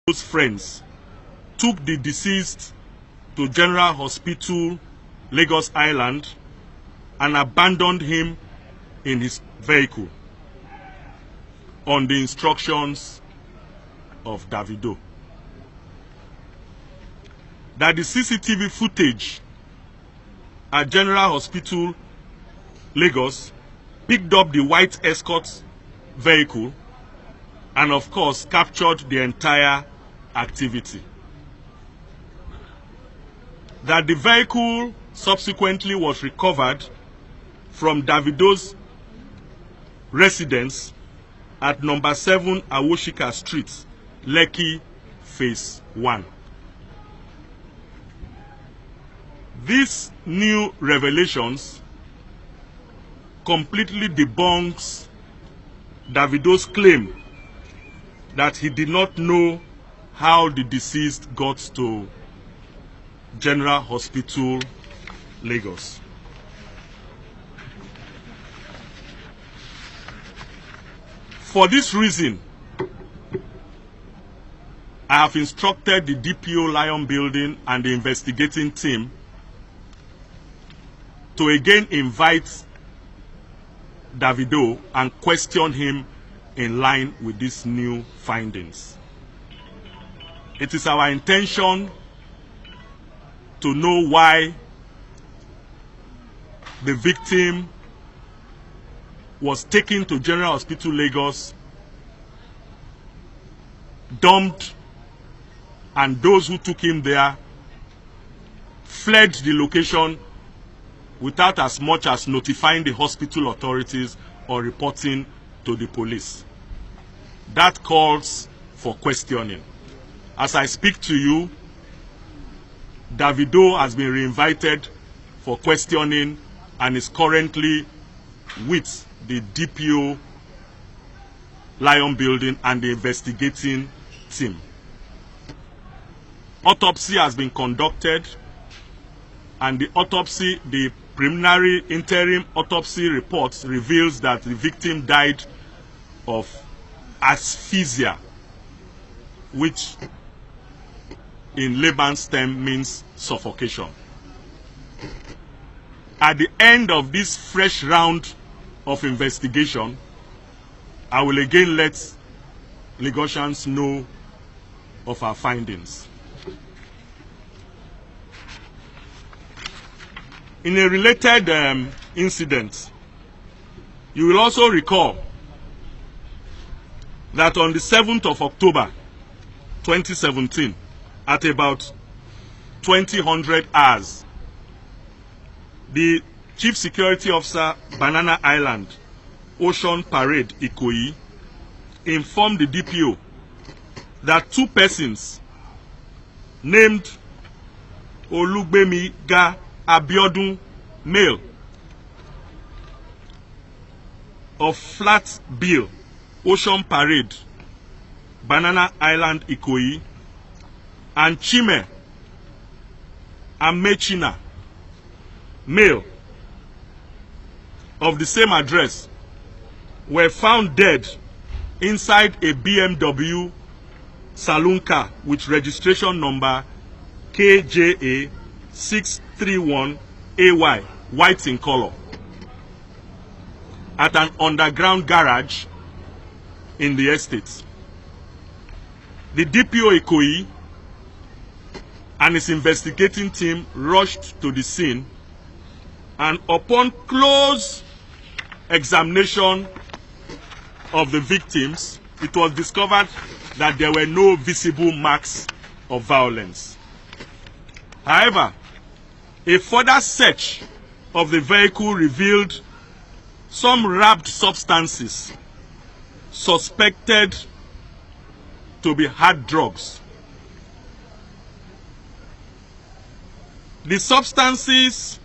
Davido's friends took the deceased to General Hospital, Lagos Island, and abandoned him in his vehicle on the instructions of Davido. That the CCTV footage at General Hospital, Lagos, picked up the white escort vehicle and of course captured the entire activity. That the vehicle subsequently was recovered from Davido's residence at number 7 Awoshika Street, Lekki, Phase 1. These new revelations completely debunks Davido's claim that he did not know how the deceased got to General Hospital, Lagos. For this reason, I have instructed the DPO Lion Building and the investigating team to again invite Davido and question him in line with these new findings. It is our intention to know why the victim was taken to General Hospital, Lagos, dumped, and those who took him there fled the location without as much as notifying the hospital authorities or reporting to the police. That calls for questioning. As I speak to you, Davido has been reinvited for questioning and is currently with the DPO Lion Building and the investigating team. Autopsy has been conducted, and the preliminary interim autopsy report reveals that the victim died of asphyxia, which in layman's term means suffocation. At the end of this fresh round of investigation, I will again let Lagosians know of our findings. In a related incident, you will also recall that on the 7th of October 2017, at about 2000 hours, the Chief Security Officer, Banana Island, Ocean Parade, Ikoyi, informed the DPO that two persons named Olugbemiga Abiodun, male, of Flat Bill, Ocean Parade, Banana Island, Ikoyi, and Chime Amechina, male, of the same address, were found dead inside a BMW saloon car with registration number KJA 631AY, white in color, at an underground garage in the estate. The DPO Ikoyi and his investigating team rushed to the scene, and upon close examination of the victims, it was discovered that there were no visible marks of violence. However, a further search of the vehicle revealed some wrapped substances suspected to be hard drugs. The substances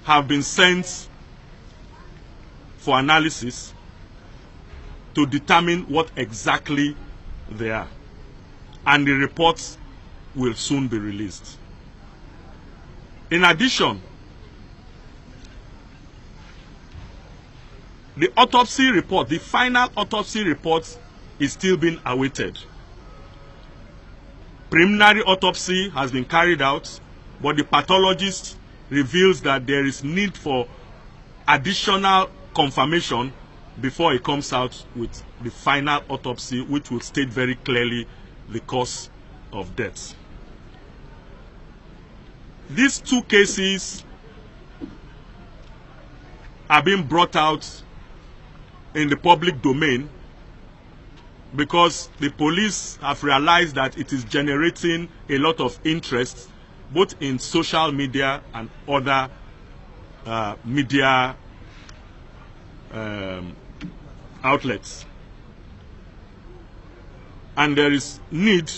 have been sent for analysis to determine what exactly they are, and the reports will soon be released. In addition, the autopsy report, the final autopsy report, is still being awaited. Preliminary autopsy has been carried out, but the pathologist reveals that there is need for additional confirmation before he comes out with the final autopsy, which will state very clearly the cause of death. These two cases are being brought out in the public domain because the police have realized that it is generating a lot of interest both in social media and other media outlets. And there is need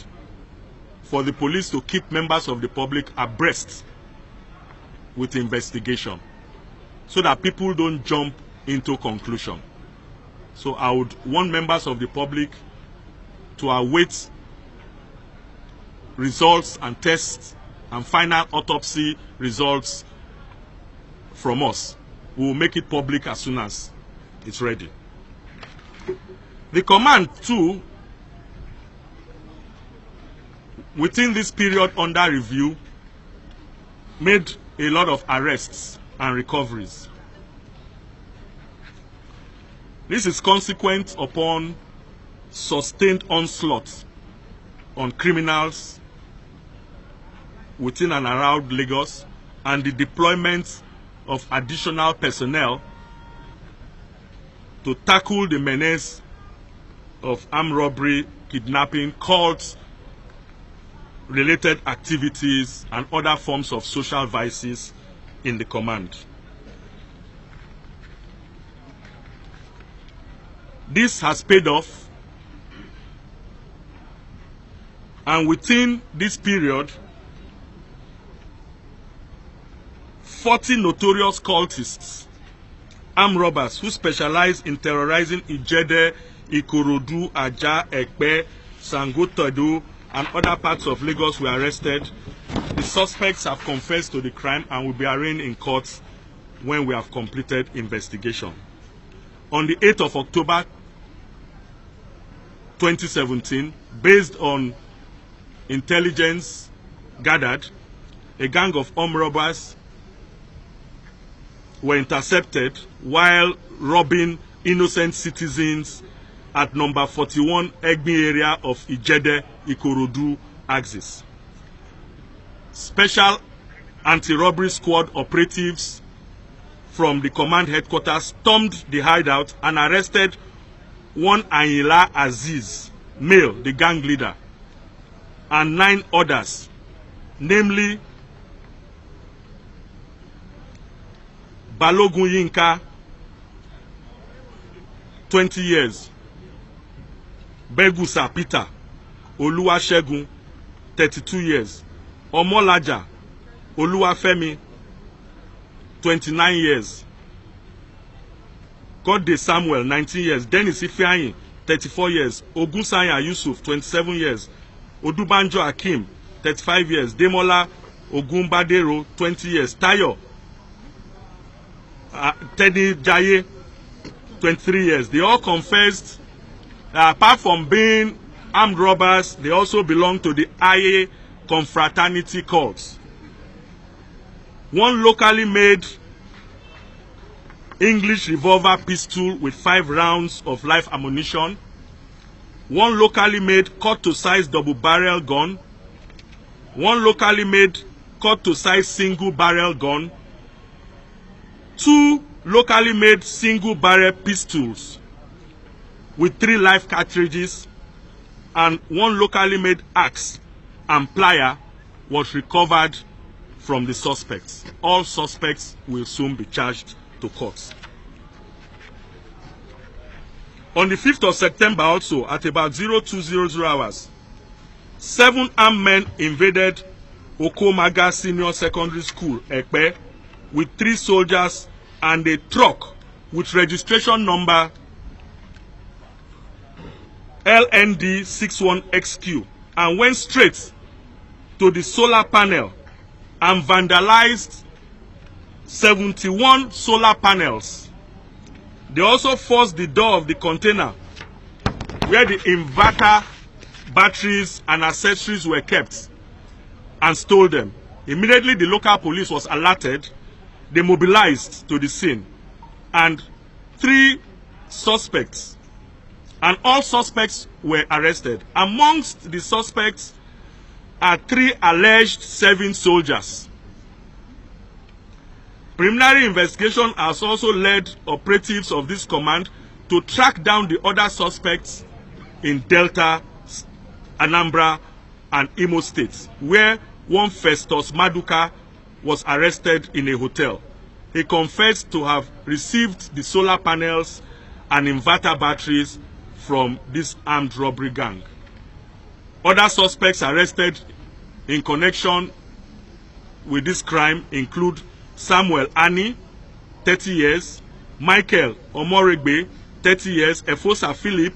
for the police to keep members of the public abreast with the investigation so that people don't jump into conclusion. So I would want members of the public to await results and tests and final autopsy results from us. We will make it public as soon as it's ready. The command too, within this period under review, made a lot of arrests and recoveries. This is consequent upon sustained onslaught on criminals within and around Lagos and the deployment of additional personnel to tackle the menace of armed robbery, kidnapping, cults, related activities, and other forms of social vices in the command. This has paid off, and within this period, 40 notorious cultists, armed robbers who specialize in terrorizing Ijede, Ikorodu, Aja, Ekpe, Sangotedo, and other parts of Lagos were arrested. The suspects have confessed to the crime and will be arraigned in court when we have completed investigation. On the 8th of October 2017, based on intelligence gathered, a gang of armed robbers were intercepted while robbing innocent citizens at number 41 Egbi area of Ijede, Ikorodu axis. Special anti-robbery squad operatives from the command headquarters stormed the hideout and arrested one Ayinla Aziz, male, the gang leader, and 9 others, namely Balogun Yinka, 20 years, Begusa Peter, Oluwasegun, 32 years, Omolaja, Oluwafemi, 29 years, Godde Samuel, 19 years, Dennis Ifeanyi, 34 years, Ogunsanya Yusuf, 27 years, Odubanjo Akim, 35 years, Demola Ogunbadero, 20 years, Tayo Teddy Jaye, 23 years. They all confessed apart from being armed robbers, they also belong to the Aye confraternity cults. One locally made English revolver pistol with 5 rounds of live ammunition, one locally made cut-to-size double-barrel gun, one locally made cut-to-size single-barrel gun, 2 locally made single-barrel pistols with 3 live cartridges, and 1 locally made axe and plier was recovered from the suspects. All suspects will soon be charged to court. On the 5th of September also, at about 0200 hours, 7 armed men invaded Okomaga Senior Secondary School, Ekpe, with 3 soldiers and a truck with registration number LND 61XQ, and went straight to the solar panel and vandalized 71 solar panels. They also forced the door of the container where the inverter batteries and accessories were kept, and stole them. Immediately, the local police was alerted. They mobilized to the scene, and 3 suspects, and all suspects were arrested. Amongst the suspects are 3 alleged serving soldiers. Preliminary investigation has also led operatives of this command to track down the other suspects in Delta, Anambra, and Imo states, where one Festus Maduka was arrested in a hotel. He confessed to have received the solar panels and inverter batteries from this armed robbery gang. Other suspects arrested in connection with this crime include Samuel Ani, 30 years, Michael Omoregbe, 30 years, Efosa Philip,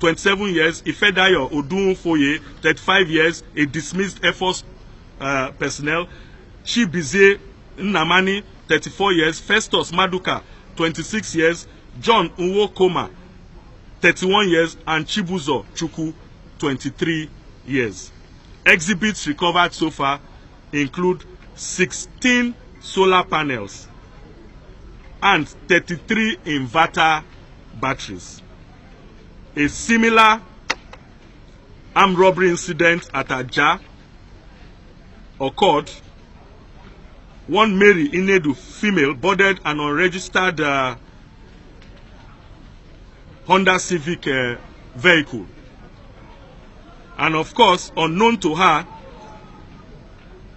27 years, Ifedayo Odunfoye, 35 years, a dismissed Air Force personnel, Chibize Nnamani, 34 years, Festus Maduka, 26 years, John Nwokoma, 31 years, and Chibuzo Chukwu, 23 years. Exhibits recovered so far include 16 solar panels and 33 inverter batteries. A similar armed robbery incident at Ajah occurred. One Mary Inedu, female, boarded an unregistered Honda Civic vehicle. And of course, unknown to her,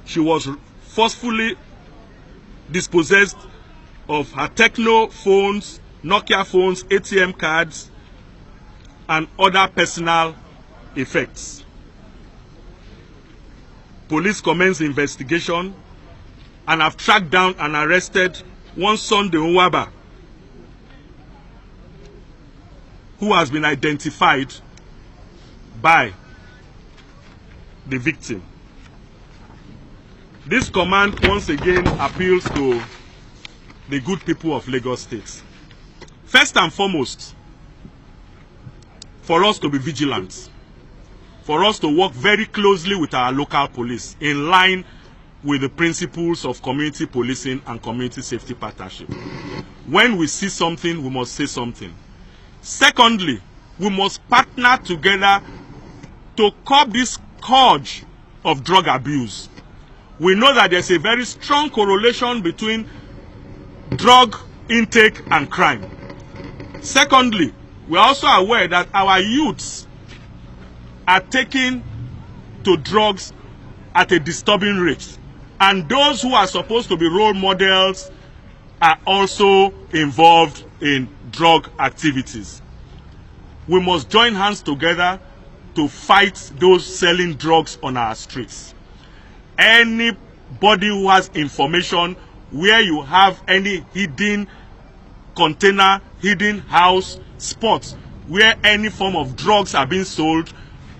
she was forcefully dispossessed of her Techno phones, Nokia phones, ATM cards, and other personal effects. Police commenced the investigation and have tracked down and arrested one Sunday Nwaba, who has been identified by the victim. This command once again appeals to the good people of Lagos State. First and foremost, for us to be vigilant, for us to work very closely with our local police in line with the principles of community policing and community safety partnership. When we see something, we must say something. Secondly, we must partner together to curb this scourge of drug abuse. We know that there's a very strong correlation between drug intake and crime. Secondly, we are also aware that our youths are taking to drugs at a disturbing rate. And those who are supposed to be role models are also involved in drug activities. We must join hands together to fight those selling drugs on our streets. Anybody who has information where you have any hidden container, hidden house, spots where any form of drugs are being sold,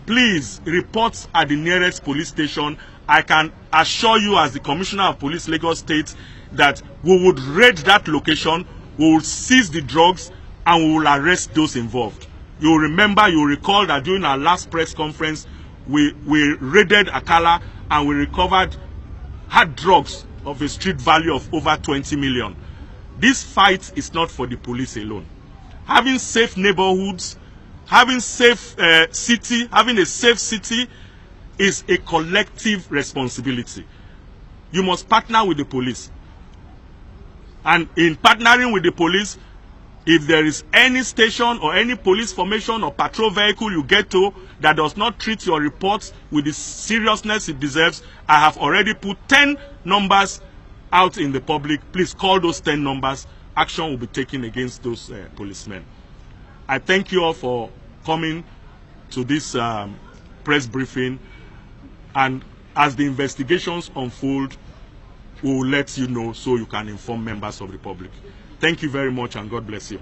please report at the nearest police station. I can assure you as the Commissioner of Police Lagos State that we would raid that location, we will seize the drugs, and we will arrest those involved. You remember, you recall that during our last press conference, we raided Akala and we recovered hard drugs of a street value of over 20 million. This fight is not for the police alone. Having safe neighborhoods, having a safe city is a collective responsibility. You must partner with the police. And in partnering with the police, if there is any station or any police formation or patrol vehicle you get to that does not treat your reports with the seriousness it deserves, I have already put 10 numbers out in the public. Please call those 10 numbers. Action will be taken against those policemen. I thank you all for coming to this press briefing. And as the investigations unfold, we will let you know so you can inform members of the public. Thank you very much, and God bless you.